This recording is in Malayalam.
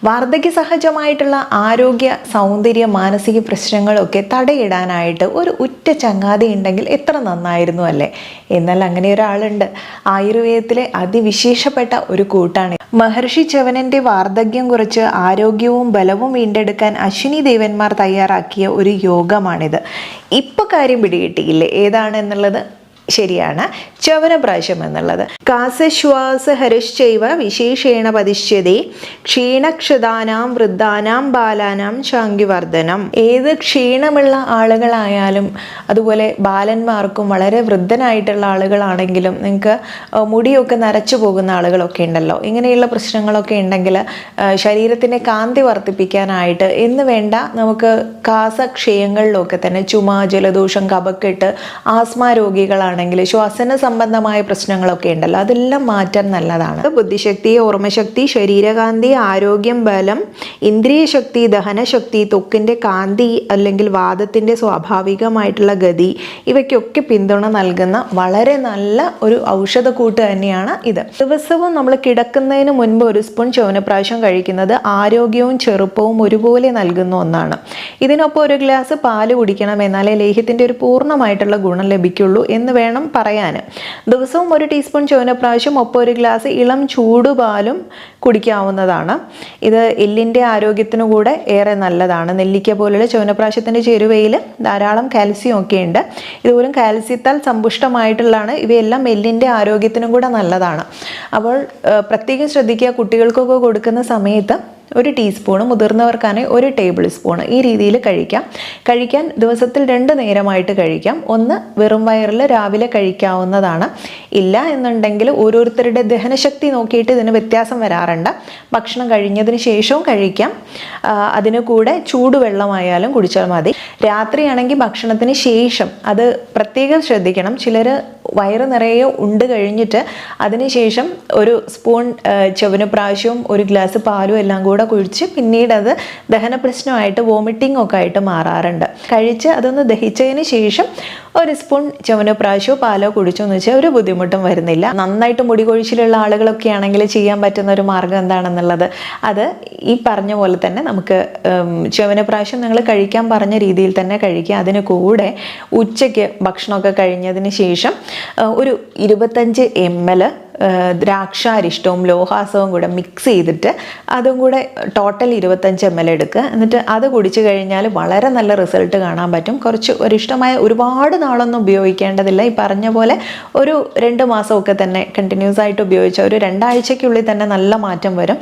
വാർദ്ധക്യ സഹജമായിട്ടുള്ള ആരോഗ്യ സൗന്ദര്യ മാനസിക പ്രശ്നങ്ങളൊക്കെ തടയിടാനായിട്ട് ഒരു ഉറ്റ ചങ്ങാതി ഉണ്ടെങ്കിൽ എത്ര നന്നായിരുന്നു അല്ലേ. എന്നാൽ അങ്ങനെ ഒരാളുണ്ട്. ആയുർവേദത്തിലെ അതിവിശേഷപ്പെട്ട ഒരു കൂട്ടാണ്. മഹർഷി ച്യവനന്റെ വാർദ്ധക്യം കുറിച്ച് ആരോഗ്യവും ബലവും വീണ്ടെടുക്കാൻ അശ്വിനി ദേവന്മാർ തയ്യാറാക്കിയ ഒരു യോഗമാണിത്. ഇപ്പൊ കാര്യം പിടികിട്ടിയില്ലേ ഏതാണെന്നുള്ളത്? ശരിയാണ്, ച്യവനപ്രാശം എന്നുള്ളത്. കാസശ്വാസ ഹരിശ്ചൈവ വിശേഷേണ പതിശ്യതേ ക്ഷീണക്ഷതാനാം വൃദ്ധാനാം ബാലാനാം ശാങ്കിവർദ്ധനം. ഏത് ക്ഷീണമുള്ള ആളുകളായാലും അതുപോലെ ബാലന്മാർക്കും വളരെ വൃദ്ധനായിട്ടുള്ള ആളുകളാണെങ്കിലും നിങ്ങൾക്ക് മുടിയൊക്കെ നരച്ചു പോകുന്ന ആളുകളൊക്കെ ഉണ്ടല്ലോ, ഇങ്ങനെയുള്ള പ്രശ്നങ്ങളൊക്കെ ഉണ്ടെങ്കിൽ ശരീരത്തിൻ്റെ കാന്തി വർദ്ധിപ്പിക്കാനായിട്ട് എന്ന് വേണ്ട നമുക്ക് കാസക്ഷയങ്ങളിലൊക്കെ തന്നെ ചുമ, ജലദോഷം, കഫക്കെട്ട്, ആസ്മ രോഗികളാണ് ണെങ്കിൽ ശ്വാസന സംബന്ധമായ പ്രശ്നങ്ങളൊക്കെ ഉണ്ടല്ലോ, അതെല്ലാം മാറ്റാൻ നല്ലതാണ്. ബുദ്ധിശക്തി, ഓർമ്മശക്തി, ശരീരകാന്തി, ആരോഗ്യം, ബലം, ഇന്ദ്രിയശക്തി, ദഹനശക്തി, ത്വക്കിൻ്റെ കാന്തി അല്ലെങ്കിൽ വാദത്തിൻ്റെ സ്വാഭാവികമായിട്ടുള്ള ഗതി, ഇവയ്ക്കൊക്കെ പിന്തുണ നൽകുന്ന വളരെ നല്ല ഒരു ഔഷധക്കൂട്ട് തന്നെയാണ് ഇത്. ദിവസവും നമ്മൾ കിടക്കുന്നതിന് മുൻപ് ഒരു സ്പൂൺ ച്യവനപ്രാശം കഴിക്കുന്നത് ആരോഗ്യവും ചെറുപ്പവും ഒരുപോലെ നൽകുന്ന ഒന്നാണ്. ഇതിനൊപ്പം ഒരു ഗ്ലാസ് പാല് കുടിക്കണം, എന്നാലേ ലേഹ്യത്തിൻ്റെ ഒരു പൂർണ്ണമായിട്ടുള്ള ഗുണം ലഭിക്കുള്ളൂ എന്ന് വേണം പറയാൻ. ദിവസവും ഒരു ടീസ്പൂൺ ച്യവനപ്രാശം ഒപ്പം ഒരു ഗ്ലാസ് ഇളം ചൂടുപാലും കുടിക്കാവുന്നതാണ്. ഇത് എല്ലിൻ്റെ ആരോഗ്യത്തിനു കൂടെ ഏറെ നല്ലതാണ്. നെല്ലിക്ക പോലുള്ള ച്യവനപ്രാശത്തിൻ്റെ ചേരുവയിൽ ധാരാളം കാൽസ്യം ഒക്കെ ഉണ്ട്. ഇതുപോലും കാൽസ്യത്താൽ സമ്പുഷ്ടമായിട്ടുള്ളതാണ്. ഇവയെല്ലാം എല്ലിൻ്റെ ആരോഗ്യത്തിനും കൂടെ നല്ലതാണ്. അപ്പോൾ പ്രത്യേകം ശ്രദ്ധിക്കുക, കുട്ടികൾക്കൊക്കെ കൊടുക്കുന്ന സമയത്ത് ഒരു ടീസ്പൂണ്, മുതിർന്നവർക്കാണെങ്കിൽ ഒരു ടേബിൾ സ്പൂണ്, ഈ രീതിയിൽ കഴിക്കാൻ ദിവസത്തിൽ 2 നേരമായിട്ട് കഴിക്കാം. ഒന്ന് വെറും വയറിൽ രാവിലെ കഴിക്കാവുന്നതാണ്. ഇല്ല എന്നുണ്ടെങ്കിൽ ഓരോരുത്തരുടെ ദഹനശക്തി നോക്കിയിട്ട് ഇതിന് വ്യത്യാസം വരാറുണ്ട്. ഭക്ഷണം കഴിഞ്ഞതിന് ശേഷവും കഴിക്കാം. അതിന് കൂടെ ചൂടുവെള്ളമായാലും കുടിച്ചാൽ മതി. രാത്രിയാണെങ്കിൽ ഭക്ഷണത്തിന് ശേഷം അത് പ്രത്യേകം ശ്രദ്ധിക്കണം. ചിലർ വയറ് നിറയെ ഉണ്ട് കഴിഞ്ഞിട്ട് അതിനുശേഷം ഒരു സ്പൂൺ ച്യവനപ്രാശവും ഒരു ഗ്ലാസ് പാലും എല്ലാം കൂടെ കുഴിച്ച് പിന്നീട് അത് ദഹന പ്രശ്നമായിട്ട് വോമിറ്റിംഗ് ഒക്കെ ആയിട്ട് മാറാറുണ്ട്. കഴിച്ച് അതൊന്ന് ദഹിച്ചതിന് ശേഷം ഒരു സ്പൂൺ ച്യവനപ്രാശോ പാലോ കുടിച്ചോന്ന് വെച്ചാൽ ഒരു ബുദ്ധിമുട്ടും വരുന്നില്ല. നന്നായിട്ട് മുടി കൊഴിച്ചിലുള്ള ആളുകളൊക്കെ ആണെങ്കിൽ ചെയ്യാൻ പറ്റുന്ന ഒരു മാർഗ്ഗം എന്താണെന്നുള്ളത്, അത് ഈ പറഞ്ഞ പോലെ തന്നെ നമുക്ക് ച്യവനപ്രാശം നിങ്ങൾ കഴിക്കാൻ പറഞ്ഞ രീതിയിൽ തന്നെ കഴിക്കുക. അതിന് കൂടെ ഉച്ചയ്ക്ക് ഭക്ഷണമൊക്കെ കഴിഞ്ഞതിന് ശേഷം ഒരു 25 ml ദ്രാക്ഷാരിഷ്ടവും ലോഹാസവും കൂടെ മിക്സ് ചെയ്തിട്ട് അതും കൂടെ ടോട്ടൽ 25 ml എടുക്കുക. എന്നിട്ട് അത് കുടിച്ചു കഴിഞ്ഞാൽ വളരെ നല്ല റിസൾട്ട് കാണാൻ പറ്റും. കുറച്ച് ഒരിഷ്ടമായ ഒരുപാട് നാളൊന്നും ഉപയോഗിക്കേണ്ടതില്ല. ഈ പറഞ്ഞ പോലെ ഒരു 2 മാസമൊക്കെ തന്നെ കണ്ടിന്യൂസ് ആയിട്ട് ഉപയോഗിച്ചാൽ ഒരു 2 ആഴ്ചയ്ക്കുള്ളിൽ തന്നെ നല്ല മാറ്റം വരും.